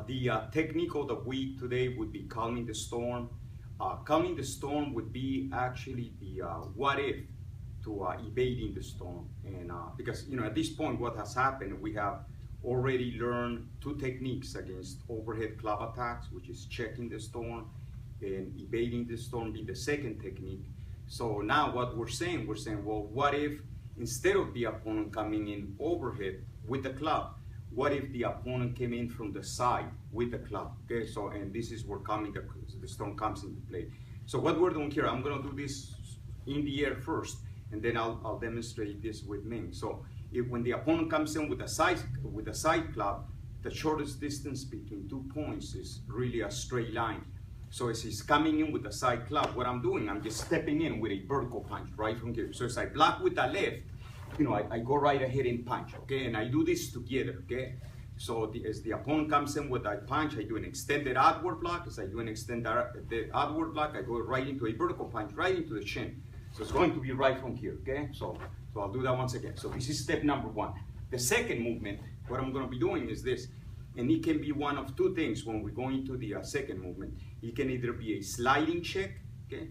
The technique of the week today would be calming the storm. Calming the storm would be actually the what if to evading the storm. And because at this point what has happened, we have already learned two techniques against overhead club attacks, which is checking the storm and evading the storm being the second technique. So now what we're saying, well, what if instead of the opponent coming in overhead with the club, what if the opponent came in from the side with the club? Okay, so and this is where the storm comes into play. So what we're doing here, I'm gonna do this in the air first, and then I'll demonstrate this with Mace. So when the opponent comes in with a side club, the shortest distance between 2 points is really a straight line. So as he's coming in with the side club, what I'm doing, I'm just stepping in with a vertical punch right from here. So as I block with the left, I go right ahead and punch, okay? And I do this together, okay? So as the opponent comes in with a punch, I do an extended outward block. As I do an extended outward block, I go right into a vertical punch, right into the shin. So it's going to be right from here, okay? So I'll do that once again. So this is step number one. The second movement, what I'm gonna be doing is this, and it can be one of two things when we go into the second movement. It can either be a sliding check, okay?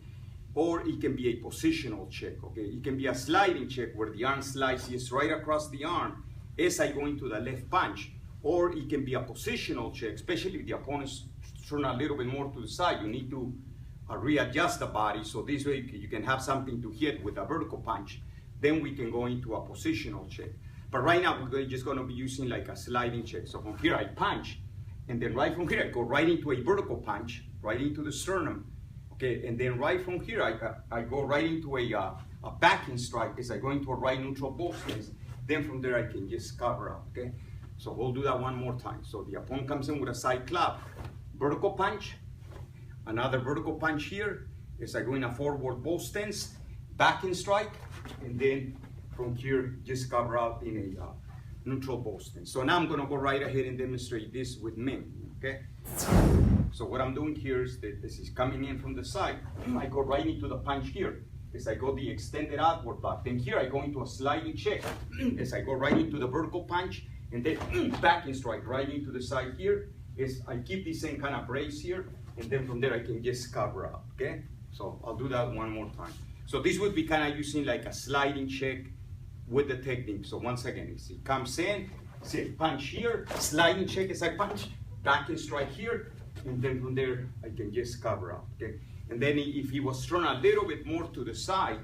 Or it can be a positional check, okay? It can be a sliding check where the arm slices right across the arm as I go into the left punch. Or it can be a positional check, especially if the opponent's turn a little bit more to the side. You need to readjust the body, so this way you can have something to hit with a vertical punch. Then we can go into a positional check. But right now, we're just gonna be using like a sliding check. So from here, I punch, and then right from here, I go right into a vertical punch, right into the sternum. Okay, and then right from here, I go right into a backing strike as I go into a right neutral ball stance. Then from there, I can just cover up, okay? So we'll do that one more time. So the opponent comes in with a side club, vertical punch, another vertical punch here as I go in a forward ball stance, backing strike, and then from here, just cover out in a neutral ball stance. So now I'm gonna go right ahead and demonstrate this with Mace, okay? So what I'm doing here is that this is coming in from the side. I go right into the punch here as I go the extended outward block. Then here I go into a sliding check as I go right into the vertical punch, and then backing strike right into the side here as I keep the same kind of brace here, and then from there I can just cover up, okay? So I'll do that one more time. So this would be kind of using like a sliding check with the technique. So once again, you see, comes in, see, punch here, sliding check as I punch, backing strike here, and then from there, I can just cover up, okay? And then if he was thrown a little bit more to the side,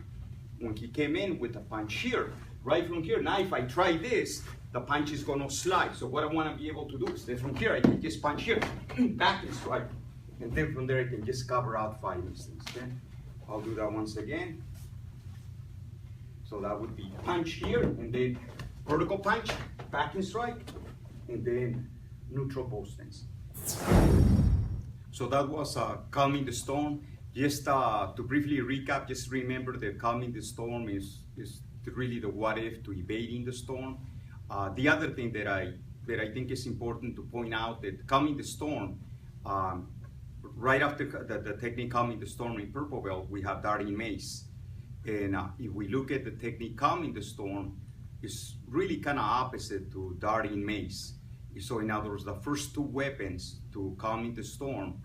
when he came in with a punch here, right from here, now if I try this, the punch is gonna slide. So what I wanna be able to do is that from here, I can just punch here, back and strike. And then from there, I can just cover out 5 instances, okay? I'll do that once again. So that would be punch here, and then vertical punch, back and strike, and then neutral ball stance. So that was calming the storm. Just to briefly recap, just remember that calming the storm is really the what if to evading the storm. The other thing that I think is important to point out, that calming the storm, right after the technique calming the storm in purple belt, we have darting Mace. And if we look at the technique calming the storm, it's really kind of opposite to darting Mace. So in other words, the first 2 weapons to calming the storm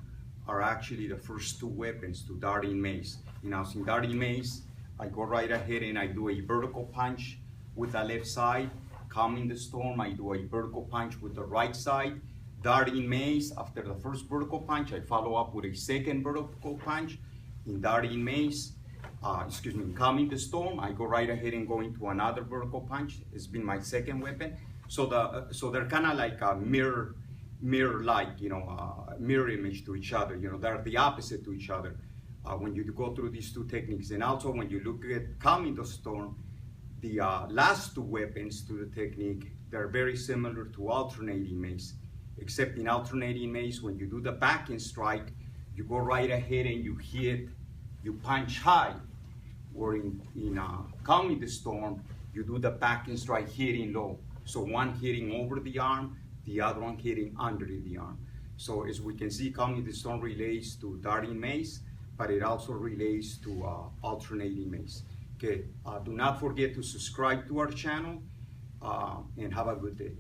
are actually the first 2 weapons to darting Mace. In darting Mace, I go right ahead and I do a vertical punch with the left side. Calming the storm, I do a vertical punch with the right side. Darting Mace, after the first vertical punch, I follow up with a second vertical punch. In darting Mace, in calming the storm, I go right ahead and go into another vertical punch. It's been my second weapon. So they're kind of like a mirror-like, mirror image to each other. They're the opposite to each other when you go through these 2 techniques. And also when you look at calming the storm, the last 2 weapons to the technique, they're very similar to alternating Mace, except in alternating Mace, when you do the backing strike, you go right ahead and you punch high. Or in calming the storm, you do the backing strike hitting low. So one hitting over the arm, the other one hitting under the arm. So as we can see, calming the storm relates to darting Mace, but it also relates to alternating Mace. Okay, do not forget to subscribe to our channel and have a good day.